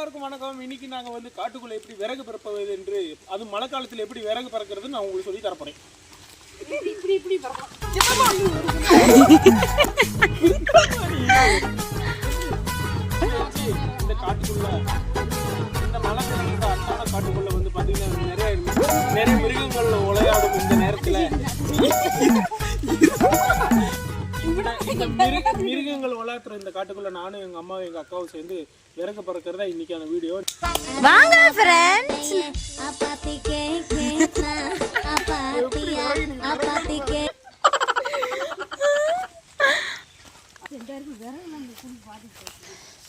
எல்லாருக்கும் வணக்கம். இன்னைக்கு நாங்கள் வந்து காட்டுக்குள்ளே எப்படி விறகு பறப்பது என்று, அது மழை காலத்தில் எப்படி விறகு பறக்கிறது நான் உங்களுக்கு சொல்லி தரப்போறேன். இந்த காட்டுக்குள்ள, இந்த மழை அட்டான காட்டுக்குள்ள வந்து பார்த்தீங்கன்னா நிறைய மிருகங்கள் விளையாடும். இந்த நேரத்தில் இந்த மிருகங்கள் வளர்த்துற இந்த காட்டுக்குள்ள நானும் எங்க அம்மாவும் எங்க அக்காவும் சேர்ந்து விறகு பறக்கிறதா இன்னைக்கான வீடியோ. வாங்க ஃப்ரெண்ட்ஸ்.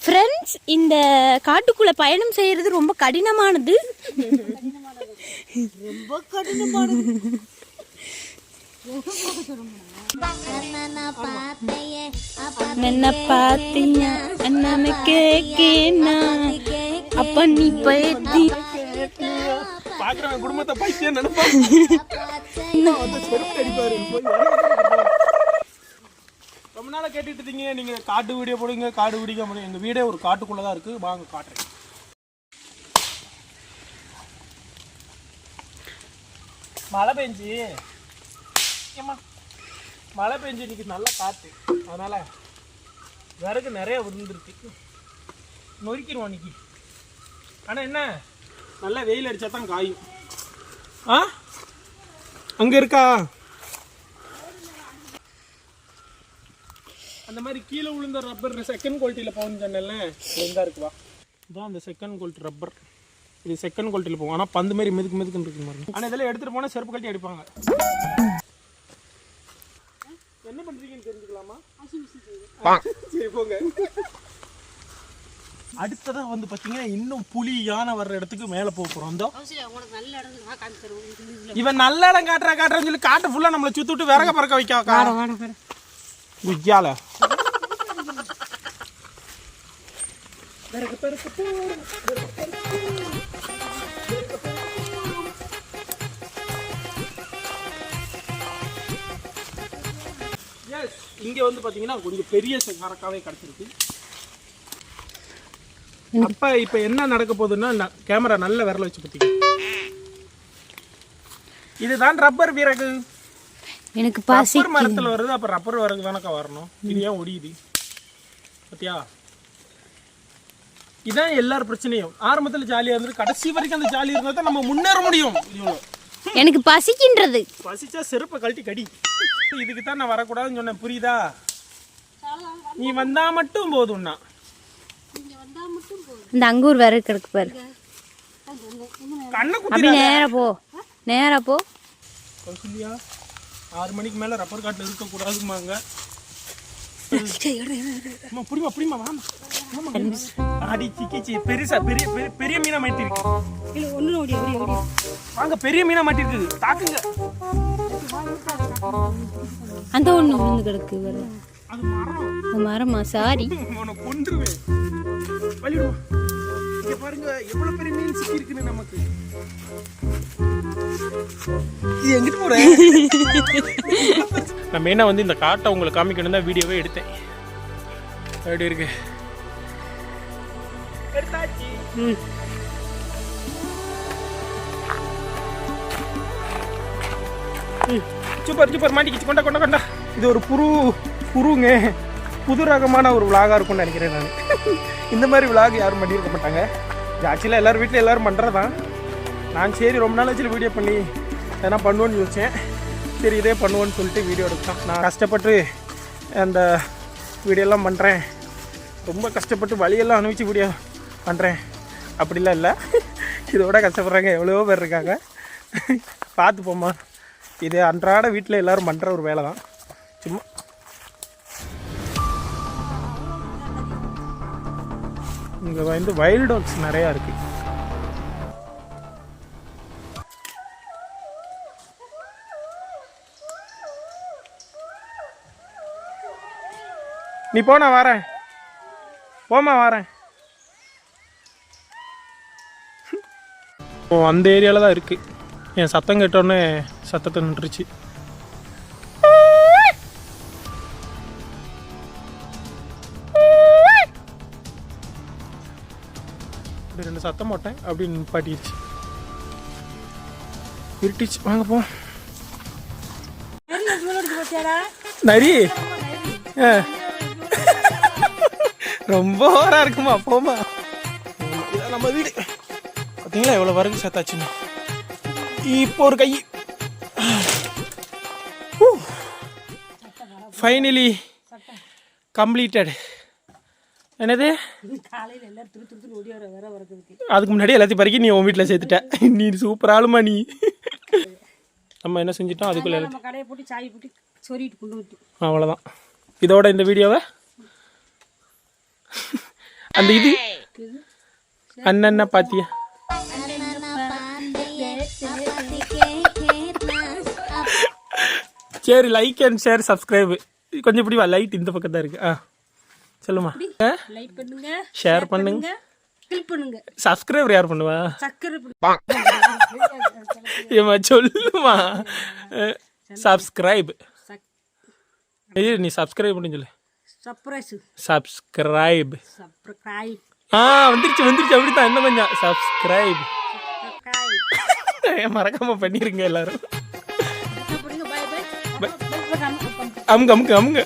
ஃப்ரெண்ட்ஸ், இந்த காட்டுக்குள்ள பயணம் செய்யறது ரொம்ப கடினமானது. என்ன பாத்தியா அண்ணன கேக்கேனா அப்ப நீ பைத்தி பாக்குறவங்க குடும்பத்தை பைத்தியம் நினைப்பாங்க. ரொம்ப நாளா கேட்டுட்டு இருக்கீங்க நீங்க காட்டு வீடியோ போடுங்க, காடு வீடியோ போடுங்க. எங்க வீடே ஒரு காட்டுக்குள்ளதான் இருக்கு. வாங்க காட்டுறேன். மழை பெஞ்சு மழை பெஞ்சு இன்னைக்கு நல்லா காற்று, அதனால விறகு நிறைய விழுந்துருக்கு. நொறுக்கிடுவோம் இன்னைக்கு. ஆனால் என்ன, நல்லா வெயில் அடித்தா தான் காயும். அங்கே இருக்கா அந்த மாதிரி கீழே விழுந்த ரப்பர் செகண்ட் குவாலிட்டியில் போகணும்னு சொன்னேன்ல, எங்கே இருக்குவா இதுதான் அந்த செகண்ட் குவாலிட்டி ரப்பர். இது செகண்ட் குவாலிட்டியில் போகும். ஆனால் பந்து மாதிரி மெதுக்குன்னு இருக்கு மாதிரி. ஆனால் இதெல்லாம் எடுத்துகிட்டு போனால் செருப்பு கட்டி அடிப்பாங்க. என்ன பண்றீங்கன்னு தெரிஞ்சுக்கலாமா? சரி போங்க. அடுத்ததா வந்து பாத்தீங்கன்னா இன்னும் புலி யானை வர்ற இடத்துக்கு மேல போறோம். இவன் நல்ல இடம் காட்டுறான்னு சொல்லி காட்டு ஃபுல்லா நம்மளை சுத்தி விட்டு விறக பறக்க வைக்க குஜால இங்க வந்து பாத்தீங்கன்னா கொஞ்சம் பெரிய மரக்காவே கிடைச்சிருக்கு. அப்ப இப்ப என்ன நடக்க போகுதுன்னா, கேமரா நல்ல விரல வச்சு பாத்தீங்க, இதுதான் ரப்பர் விறகு. எனக்கு ரப்பர் மரத்துல வருது. அப்ப ரப்பர் விறகு தானக்கா வரணும். இது ஏன் ஒடியுது பாத்தியா? இதான் எல்லாரும் பிரச்சனையும். ஆரம்பத்துல ஜாலியா இருந்துட்டு கடைசி வரைக்கும் அந்த ஜாலி இருந்தா தான் நம்ம முன்னேற முடியும். எனக்கு பசிக்கின்றது. பசிச்சா செருப்பை கழட்டி கடி. இதுக்கு தான் நான் வரக்கூடாதுன்னு சொன்னேன், புரியுதா? நீ வந்தா மட்டும் போதும்னா. இந்த அங்கூர் வேற கிடக்கு பாரு. கண்ணை அப்படி குத்தி நேரா போ. கௌசல்யா, 6 மணிக்கு மேல ரப்பர் காட்டுல இருக்க கூடாதுமாங்க. புரியுமா வாமா. அடி சிக்கிச்சி. பெருசா பெரிய மீனா மாட்டிருக்கு. வாங்க, பெரிய மீனா மாட்டிருக்கு. தாக்குங்க. அந்த ஒண்ணு விழுந்து கிடக்கு வேற. அது மரமா? சாரி, உன்னை கொன்றுவேன். வலிடுமா. இங்க பாருங்க எவ்வளவு பெரிய மீன் சிக்கி இருக்குன்னு நமக்கு. இது எங்கிட்டு போற? நான் மெயினா வந்து இந்த காட்டை உங்களுக்கு காமிக்கணும் தான் வீடியோவே எடுத்தேன். எப்படி இருக்கு? எடுத்தாச்சு. சூப்பர் மாட்டிக்கிச்சு. கொண்டா. இது ஒரு புருங்க. புது ரகமான ஒரு விளாகா இருக்கும்னு நினைக்கிறேன் நான். இந்த மாதிரி விளாக் யாரும் பண்ணியிருக்க மாட்டாங்க. ஆக்சுவலாக எல்லாரும் வீட்டில் எல்லாரும் பண்ணுறதான். நான் சரி ரொம்ப நாள் ஆச்சு வீடியோ பண்ணி எதனா பண்ணுவோன்னு யோசித்தேன். சரி இதே பண்ணுவோன்னு சொல்லிட்டு வீடியோ எடுத்தான். நான் கஷ்டப்பட்டு அந்த வீடியோலாம் பண்ணுறேன். ரொம்ப கஷ்டப்பட்டு வழியெல்லாம் அனுபவிச்சு வீடியோ பண்ணுறேன் அப்படிலாம் இல்லை. இதோட கஷ்டப்படுறாங்க எவ்வளவோ பேர் இருக்காங்க. பார்த்து போம்மா. இது அன்றாட வீட்டில் எல்லோரும் பண்ணுற ஒரு வேலை தான். சும்மா இங்கே வந்து வைல்ட் டாக்ஸ் நிறையா இருக்குது. நீ போனா வரேன். வரேன். அந்த ஏரியாவில் தான் இருக்குது. என் சத்தம் கேட்டோடனே சத்தத்தை நின்றுச்சு. இப்படி 2 சத்தம் போட்டேன் அப்படின்னு நிப்பாட்டிடுச்சு. இருட்டிச்சு, வாங்க போ. நரி ரொம்ப ஓரா இருக்குமா, போமா. இதான் நம்ம வீடு. பார்த்தீங்களா எவ்வளோ வரகு சேர்த்தாச்சுன்னு. இப்போ ஒரு கை. Finally completed. என்னது அதுக்கு முன்னாடி எல்லாத்தையும் பறிக்க நீ உன் வீட்டில் சேர்த்துட்ட. நீ சூப்பர் ஆளுமா நீ. நம்ம என்ன செஞ்சிட்டோம் அதுக்குள்ள கடையை போட்டு சாய் போட்டு சொரிட்டு கொண்டு விட்டு அவ்வளோதான். இதோட இந்த வீடியோவை அந்த இது அண்ணா பாத்தியா? சரி, லைக் அண்ட் ஷேர் சப்ஸ்கிரைப். கொஞ்சம் இப்படி வா, லைட் இந்த பக்கம் தான் இருக்கு. சொல்லுமா. லைக் பண்ணுங்க, ஷேர் பண்ணுங்க, கிளிக் பண்ணுங்க. சப்ஸ்கிரைபர் யார் பண்ணுவா? ஏமா சொல்லுமா. சப்ஸ்கிரைப். நீ சப்ஸ்கிரைப் பண்ணி சொல்லு. சப்ஸ்கிரைப். வந்துருச்சு அப்படித்தான். என்ன கொஞ்சம் சப்ஸ்கிரைப் மறக்காம பண்ணிருங்க எல்லாரும். அமுங்க